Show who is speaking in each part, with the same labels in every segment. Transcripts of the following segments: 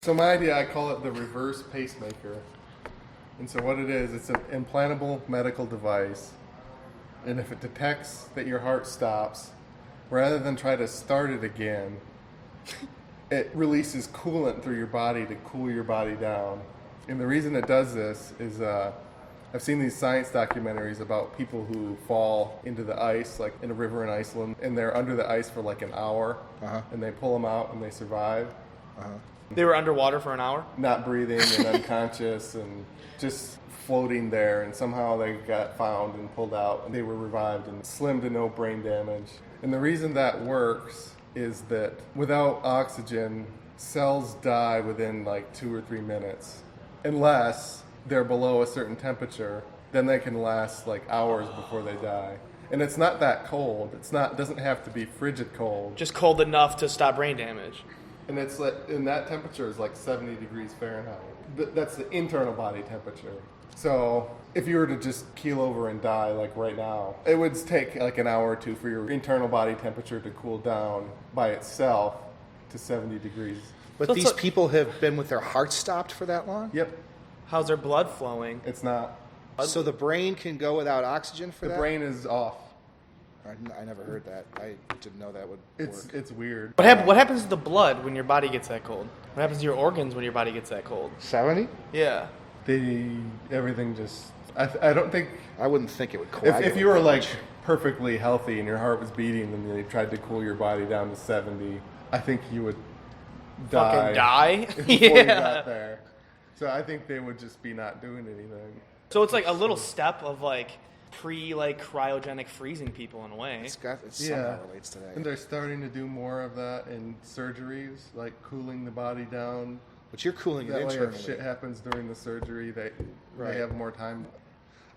Speaker 1: So my idea, I call it the reverse pacemaker. And so what it is, it's an implantable medical device. And if it detects that your heart stops, rather than try to start it again, it releases coolant through your body to cool your body down. And the reason it does this is I've seen these science documentaries about people who fall into the ice, like in a river in Iceland, and they're under the ice for like an hour, and they pull them out and they survive.
Speaker 2: They were underwater for an hour?
Speaker 1: Not breathing and unconscious and just floating there, and somehow they got found and pulled out, and they were revived and slim to no brain damage. And the reason that works is that without oxygen, cells die within like 2 or 3 minutes, unless they're below a certain temperature. Then they can last like hours before they die. And it's not that cold. It doesn't have to be frigid cold.
Speaker 2: Just cold enough to stop brain damage.
Speaker 1: And it's like, and that temperature is like 70 degrees Fahrenheit. That's the internal body temperature. So if you were to just keel over and die like right now, it would take like an hour or two for your internal body temperature to cool down by itself to 70 degrees.
Speaker 3: But these people have been with their heart stopped for that long?
Speaker 1: Yep.
Speaker 2: How's their blood flowing?
Speaker 1: It's not.
Speaker 3: So the brain can go without oxygen for that?
Speaker 1: The brain is off.
Speaker 3: I never heard that. I didn't know that would work.
Speaker 1: It's weird.
Speaker 2: What happens to the blood when your body gets that cold? What happens to your organs when your body gets that cold?
Speaker 3: 70?
Speaker 2: Yeah.
Speaker 1: Everything just... I don't think...
Speaker 3: I wouldn't think it would coagulate.
Speaker 1: If you were like perfectly healthy and your heart was beating and they tried to cool your body down to 70, I think you would
Speaker 2: Fucking die?
Speaker 1: before you got there. So I think they would just be not doing anything.
Speaker 2: So it's like a little step of like cryogenic freezing people in a way.
Speaker 3: It somehow relates to that.
Speaker 1: And they're starting to do more of that in surgeries, like cooling the body down.
Speaker 3: But you're cooling it
Speaker 1: that
Speaker 3: internally.
Speaker 1: way if shit happens during the surgery, they
Speaker 3: Right.
Speaker 1: have more time.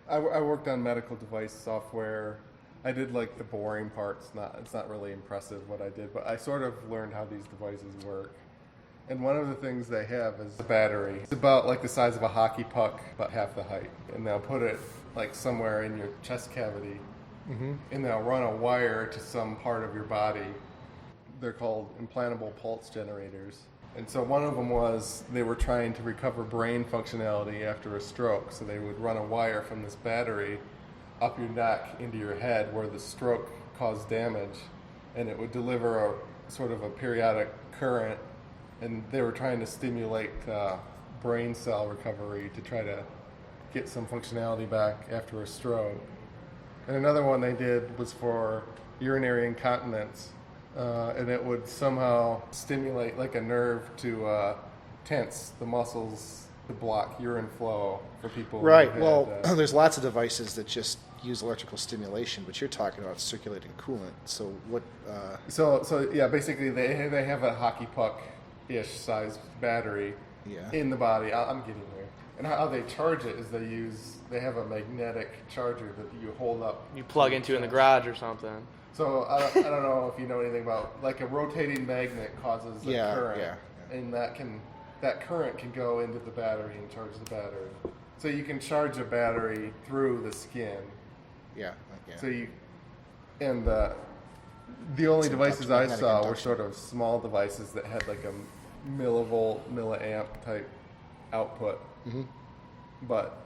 Speaker 1: I worked on medical device software. I did like the boring parts. It's not really impressive what I did, but I sort of learned how these devices work. And one of the things they have is a battery. It's about like the size of a hockey puck, about half the height. And they'll put it like somewhere in your chest cavity, and they'll run a wire to some part of your body. They're called implantable pulse generators. And so one of them was they were trying to recover brain functionality after a stroke. So they would run a wire from this battery up your neck into your head where the stroke caused damage, and it would deliver a sort of a periodic current. And they were trying to stimulate brain cell recovery to try to get some functionality back after a stroke. And another one they did was for urinary incontinence. And it would somehow stimulate like a nerve to tense the muscles to block urine flow for people.
Speaker 3: Right. Well, there's lots of devices that just use electrical stimulation, but you're talking about circulating coolant. So what?
Speaker 1: So yeah, basically they have a hockey puck-ish size battery in the body. I'm getting there. And how they charge it is they have a magnetic charger that you hold up.
Speaker 2: You plug into in the garage or something.
Speaker 1: So I don't know if you know anything about, like a rotating magnet causes a current, and that current can go into the battery and charge the battery. So you can charge a battery through the skin.
Speaker 3: Yeah.
Speaker 1: So the only devices I saw were sort of small devices that had like a milliamp type output. But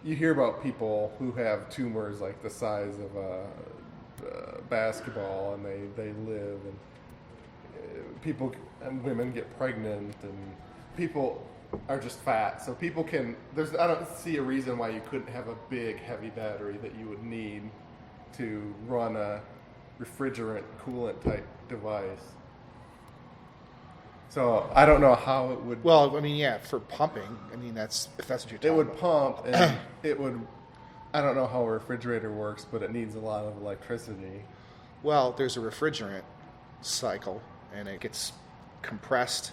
Speaker 1: you hear about people who have tumors like the size of a basketball, and they live, and people and women get pregnant, and people are just fat. So people can. I don't see a reason why you couldn't have a big heavy battery that you would need to run a refrigerant coolant type device. So I don't know how it would.
Speaker 3: Well, I mean, for pumping. I mean, if that's what you're talking about.
Speaker 1: It would pump, and it would. I don't know how a refrigerator works, but it needs a lot of electricity.
Speaker 3: Well, there's a refrigerant cycle, and it gets compressed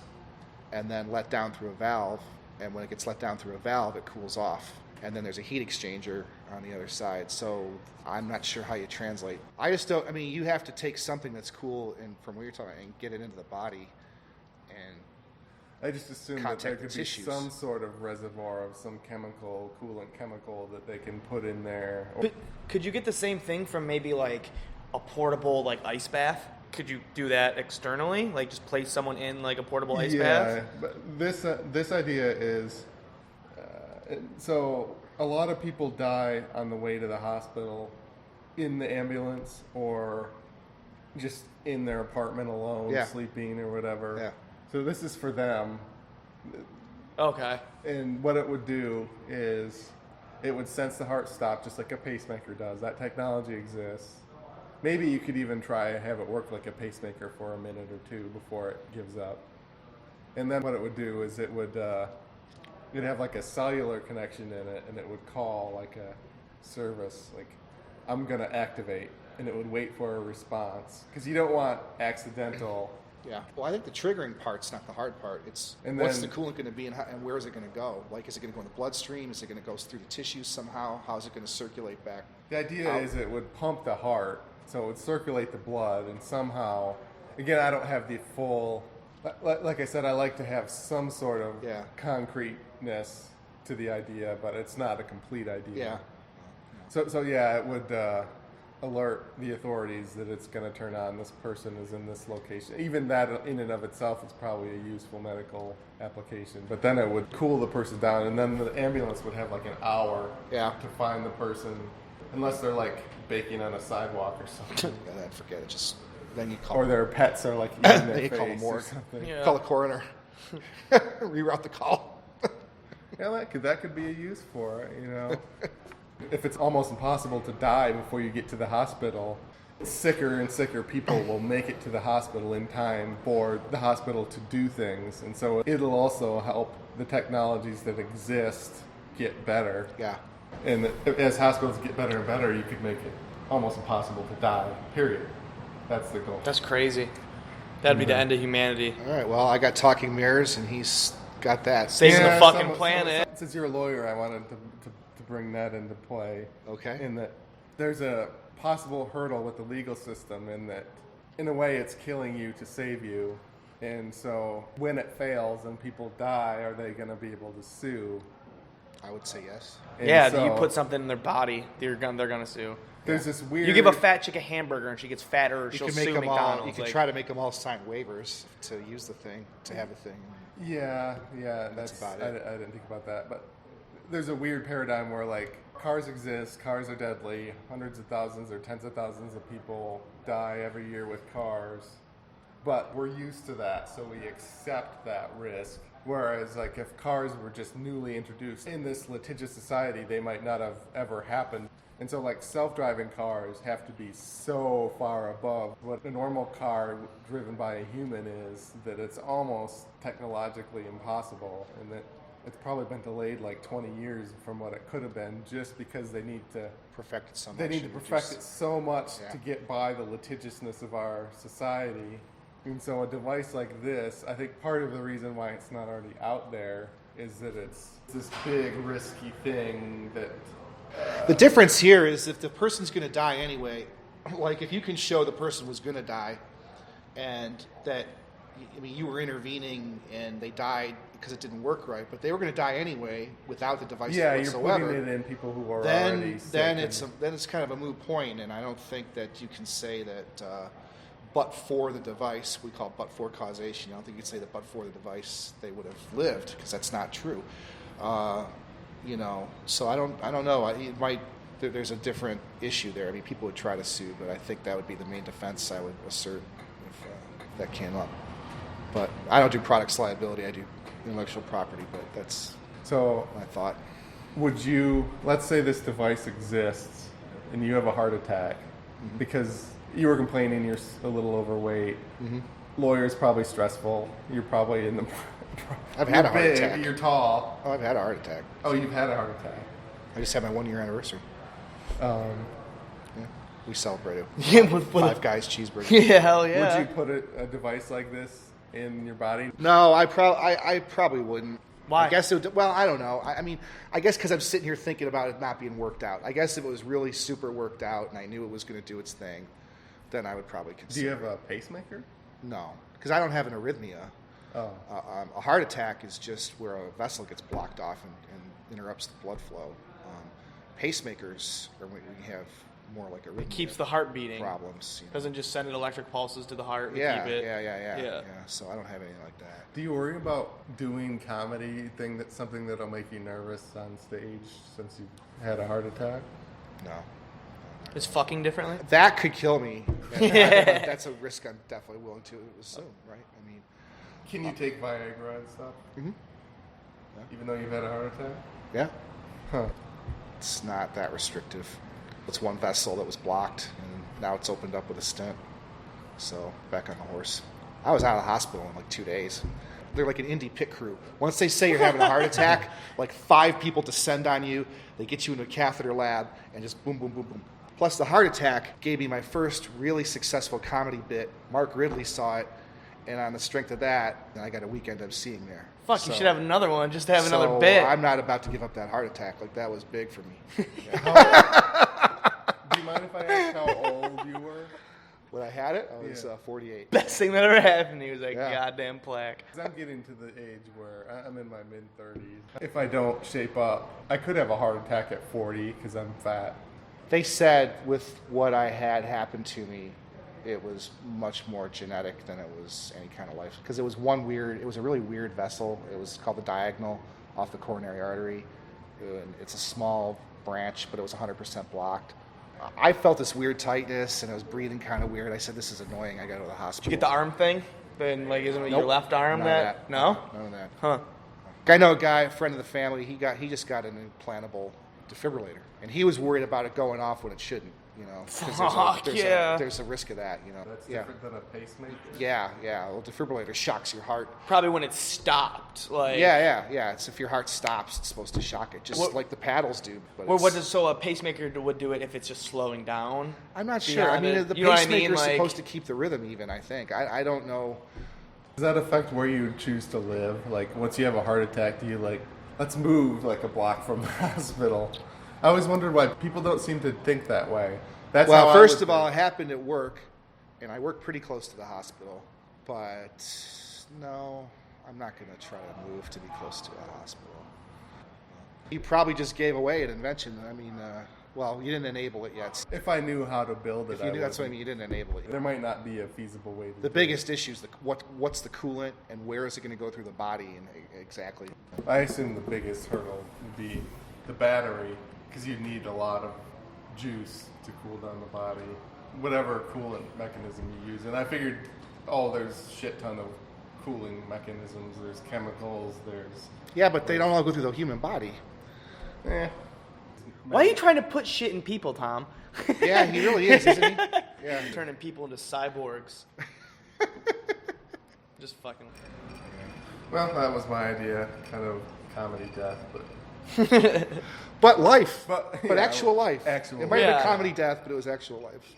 Speaker 3: and then let down through a valve. And when it gets let down through a valve, it cools off. And then there's a heat exchanger on the other side. So I'm not sure how you translate. I just don't. I mean, you have to take something that's cool and from where you're talking and get it into the body. And
Speaker 1: I just assume that there could be
Speaker 3: tissues.
Speaker 1: some sort of reservoir of some coolant chemical that they can put in there.
Speaker 2: But could you get the same thing from maybe like a portable like ice bath? could you do that externally? Like just place someone in like a portable ice
Speaker 1: Yeah,
Speaker 2: bath?
Speaker 1: but this idea is so a lot of people die on the way to the hospital in the ambulance or just in their apartment alone, sleeping or whatever.
Speaker 3: Yeah.
Speaker 1: So this is for them.
Speaker 2: Okay.
Speaker 1: And what it would do is it would sense the heart stop just like a pacemaker does. That technology exists. Maybe you could even try and have it work like a pacemaker for a minute or two before it gives up. And then what it would do is it would it'd have like a cellular connection in it, and it would call like a service, like I'm gonna activate, and it would wait for a response because you don't want accidental.
Speaker 3: Yeah. Well, I think the triggering part's not the hard part. It's what's the coolant going to be and where is it going to go? Like, is it going to go in the bloodstream? Is it going to go through the tissues somehow? How is it going to circulate back?
Speaker 1: The idea is it would pump the heart, so it would circulate the blood, and somehow, again, I don't have the full. Like I said, I like to have some sort of concreteness to the idea, but it's not a complete idea.
Speaker 3: Yeah.
Speaker 1: So yeah, it would alert the authorities that it's going to turn on. This person is in this location. Even that, in and of itself, is probably a useful medical application. But then it would cool the person down, and then the ambulance would have like an hour to find the person, unless they're like baking on a sidewalk or something.
Speaker 3: Yeah, then forget it. Just then you call.
Speaker 1: Or their pets are like eating their
Speaker 3: you
Speaker 1: face
Speaker 3: call the morgue.
Speaker 1: or something.
Speaker 2: Yeah.
Speaker 3: Call the coroner. Reroute the call.
Speaker 1: Yeah, that could be a use for it, you know. If it's almost impossible to die before you get to the hospital, sicker and sicker people will make it to the hospital in time for the hospital to do things. And so it'll also help the technologies that exist get better.
Speaker 3: Yeah.
Speaker 1: And as hospitals get better and better, you could make it almost impossible to die, period. That's the goal.
Speaker 2: That's crazy. That'd be the end of humanity.
Speaker 3: All right. Well, I got talking mirrors, and he's got that.
Speaker 2: Saving the fucking planet.
Speaker 1: Since you're a lawyer, I wanted to bring that into play.
Speaker 3: Okay.
Speaker 1: In that there's a possible hurdle with the legal system in that, in a way, it's killing you to save you. And so when it fails and people die, are they going to be able to sue?
Speaker 3: I would say yes.
Speaker 2: And you put something in their body, they're gonna sue.
Speaker 1: There's this weird.
Speaker 2: You give a fat chick a hamburger and she gets fatter, she'll
Speaker 3: You
Speaker 2: sue
Speaker 3: can make them
Speaker 2: McDonald's.
Speaker 3: all. You can try to make them all sign waivers to use the thing, to have the thing.
Speaker 1: Yeah, that's
Speaker 3: about it.
Speaker 1: I didn't think about that, but there's a weird paradigm where like cars exist, cars are deadly, hundreds of thousands or tens of thousands of people die every year with cars, but we're used to that, so we accept that risk. Whereas like if cars were just newly introduced in this litigious society, they might not have ever happened. And so like self-driving cars have to be so far above what a normal car driven by a human is that it's almost technologically impossible, and that it's probably been delayed like 20 years from what it could have been just because they need to
Speaker 3: Perfect it so much.
Speaker 1: They need to perfect it so much to get by the litigiousness of our society. And so a device like this, I think part of the reason why it's not already out there is that it's this big risky thing that
Speaker 3: The difference here is if the person's going to die anyway, like if you can show the person was going to die and that, I mean, you were intervening and they died because it didn't work right, but they were going to die anyway without the device whatsoever.
Speaker 1: You're putting it in people who are
Speaker 3: then,
Speaker 1: already sick.
Speaker 3: Then it's kind of a moot point, and I don't think that you can say that but for the device, we call but for causation. I don't think you can say that but for the device they would have lived, because that's not true. So I don't know. It might. There's a different issue there. I mean, people would try to sue, but I think that would be the main defense I would assert if that came up. But I don't do products liability. I do intellectual property. But that's my thought.
Speaker 1: Would you? Let's say this device exists, and you have a heart attack because you were complaining you're a little overweight. Lawyer's probably stressful. You're probably in the.
Speaker 3: I've had a heart attack.
Speaker 1: You're tall.
Speaker 3: Oh, I've had a heart attack.
Speaker 1: Oh, you've had a heart attack.
Speaker 3: I just had my 1-year anniversary. We celebrated.
Speaker 2: with
Speaker 3: Five Guys cheeseburger.
Speaker 2: Yeah, hell yeah.
Speaker 1: Would you put a device like this in your body?
Speaker 3: No, I probably wouldn't.
Speaker 2: Why?
Speaker 3: I guess it would, well, I don't know. I mean, I guess because I'm sitting here thinking about it not being worked out. I guess if it was really super worked out and I knew it was going to do its thing, then I would probably consider.
Speaker 1: Do you have a pacemaker?
Speaker 3: No, because I don't have an arrhythmia.
Speaker 1: Oh.
Speaker 3: A heart attack is just where a vessel gets blocked off and interrupts the blood flow. Pacemakers are when you have more like arrhythmia.
Speaker 2: It keeps the heart beating.
Speaker 3: Problems. You know.
Speaker 2: Doesn't just send it electric pulses to the heart. To
Speaker 3: Yeah,
Speaker 2: keep it.
Speaker 3: yeah. So I don't have anything like that.
Speaker 1: Do you worry about doing comedy that's something that'll make you nervous on stage since you had a heart attack?
Speaker 3: No.
Speaker 2: Is fucking differently?
Speaker 3: That could kill me. That's a risk I'm definitely willing to assume, right? I mean,
Speaker 1: Can you take Viagra and stuff?
Speaker 3: Mm-hmm.
Speaker 1: Even though you've had a heart attack?
Speaker 3: Yeah.
Speaker 1: Huh.
Speaker 3: It's not that restrictive. It's one vessel that was blocked, and now it's opened up with a stent. So, back on the horse. I was out of the hospital in like 2 days. They're like an indie pit crew. Once they say you're having a heart attack, like 5 people descend on you. They get you into a catheter lab, and just boom, boom, boom, boom. Plus, the heart attack gave me my first really successful comedy bit. Mark Ridley saw it, and on the strength of that, then I got a weekend emceeing there.
Speaker 2: Fuck, you should have another one just to have another bit.
Speaker 3: I'm not about to give up that heart attack. Like, that was big for me. Yeah.
Speaker 1: Do you mind if I ask how old you were?
Speaker 3: When I had it, I was 48.
Speaker 2: Best thing that ever happened. He was like,
Speaker 3: Yeah.
Speaker 2: goddamn plaque.
Speaker 1: 'Cause I'm getting to the age where I'm in my mid-30s. If I don't shape up, I could have a heart attack at 40 because I'm fat.
Speaker 3: They said with what I had happen to me, it was much more genetic than it was any kind of life. Because it was it was a really weird vessel. It was called the diagonal off the coronary artery. And it's a small branch, but it was 100% blocked. I felt this weird tightness, and I was breathing kind of weird. I said, this is annoying. I got to go to the hospital.
Speaker 2: Did you get the arm thing? Then, like, isn't it your
Speaker 3: Nope.
Speaker 2: left arm
Speaker 3: None of
Speaker 2: that? No?
Speaker 3: None of that.
Speaker 2: Huh.
Speaker 3: I know a guy, a friend of the family, he just got an implantable defibrillator. And he was worried about it going off when it shouldn't, you know. 'Cause
Speaker 2: Fuck, yeah.
Speaker 3: There's a risk of that, you know.
Speaker 1: That's
Speaker 3: Yeah.
Speaker 1: different than a pacemaker?
Speaker 3: Yeah. Well, defibrillator shocks your heart.
Speaker 2: Probably when it stopped. Like,
Speaker 3: Yeah. It's if your heart stops, it's supposed to shock it, just
Speaker 2: What-
Speaker 3: like the paddles do. But
Speaker 2: Well,
Speaker 3: it's-
Speaker 2: so a pacemaker would do it if it's just slowing down?
Speaker 3: I'm not sure. I
Speaker 2: beyond
Speaker 3: mean,
Speaker 2: it?
Speaker 3: the
Speaker 2: You know what I
Speaker 3: pacemaker
Speaker 2: mean?
Speaker 3: is
Speaker 2: Like-
Speaker 3: supposed to keep the rhythm even, I think. I don't know.
Speaker 1: Does that affect where you choose to live? Like, once you have a heart attack, do you, like, let's move, like, a block from the hospital? I always wondered why people don't seem to think that way. That's how
Speaker 3: Well,
Speaker 1: I
Speaker 3: first
Speaker 1: would
Speaker 3: of all, it
Speaker 1: think.
Speaker 3: happened at work, and I work pretty close to the hospital. But no, I'm not going to try to move to be close to a hospital. You probably just gave away an invention. I mean, well, you didn't enable it yet.
Speaker 1: If I knew how to build it,
Speaker 3: If you knew, that's what I
Speaker 1: would.
Speaker 3: mean. You didn't enable it yet.
Speaker 1: There might not be a feasible way to
Speaker 3: The
Speaker 1: do
Speaker 3: biggest issue is what's the coolant and where is it going to go through the body and exactly.
Speaker 1: it. I assume the biggest hurdle would be the battery, because you need a lot of juice to cool down the body, whatever coolant mechanism you use. And I figured, there's a shit ton of cooling mechanisms. There's chemicals, there's...
Speaker 3: Yeah, but they don't all go through the human body.
Speaker 2: Why are you trying to put shit in people, Tom?
Speaker 3: Yeah, he really is, isn't he? Yeah.
Speaker 2: Turning people into cyborgs. Just fucking.
Speaker 1: Well, that was my idea, kind of comedy death, but...
Speaker 3: But life.
Speaker 1: But,
Speaker 3: But
Speaker 1: yeah,
Speaker 3: actual life.
Speaker 1: actual
Speaker 3: It might have
Speaker 2: life.
Speaker 3: been comedy death, but it was actual life.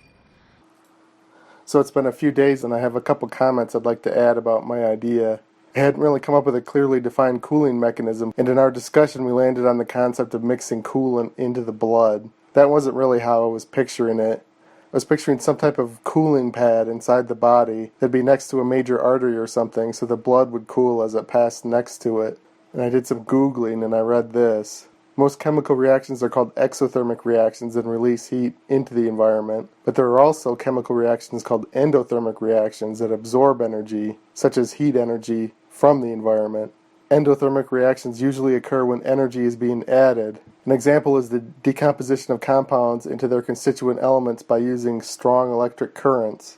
Speaker 1: So it's been a few days, and I have a couple comments I'd like to add about my idea. I hadn't really come up with a clearly defined cooling mechanism, and in our discussion we landed on the concept of mixing coolant into the blood. That wasn't really how I was picturing it. I was picturing some type of cooling pad inside the body that'd be next to a major artery or something, so the blood would cool as it passed next to it. And I did some Googling, and I read this. Most chemical reactions are called exothermic reactions and release heat into the environment, but there are also chemical reactions called endothermic reactions that absorb energy, such as heat energy, from the environment. Endothermic reactions usually occur when energy is being added. An example is the decomposition of compounds into their constituent elements by using strong electric currents.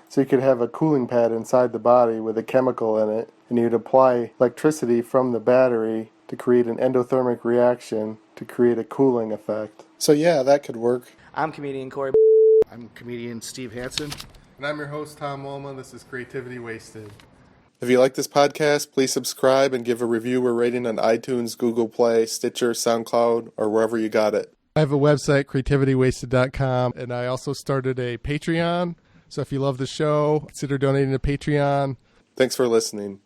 Speaker 1: So you could have a cooling pad inside the body with a chemical in it, and you'd apply electricity from the battery to create an endothermic reaction to create a cooling effect. So yeah, that could work.
Speaker 2: I'm comedian Cory.
Speaker 3: I'm comedian Steve Hansen.
Speaker 1: And I'm your host, Tom Walma. This is Creativity Wasted. If you like this podcast, please subscribe and give a review or rating on iTunes, Google Play, Stitcher, SoundCloud, or wherever you got it. I have a website, creativitywasted.com, and I also started a Patreon. So if you love the show, consider donating to Patreon. Thanks for listening.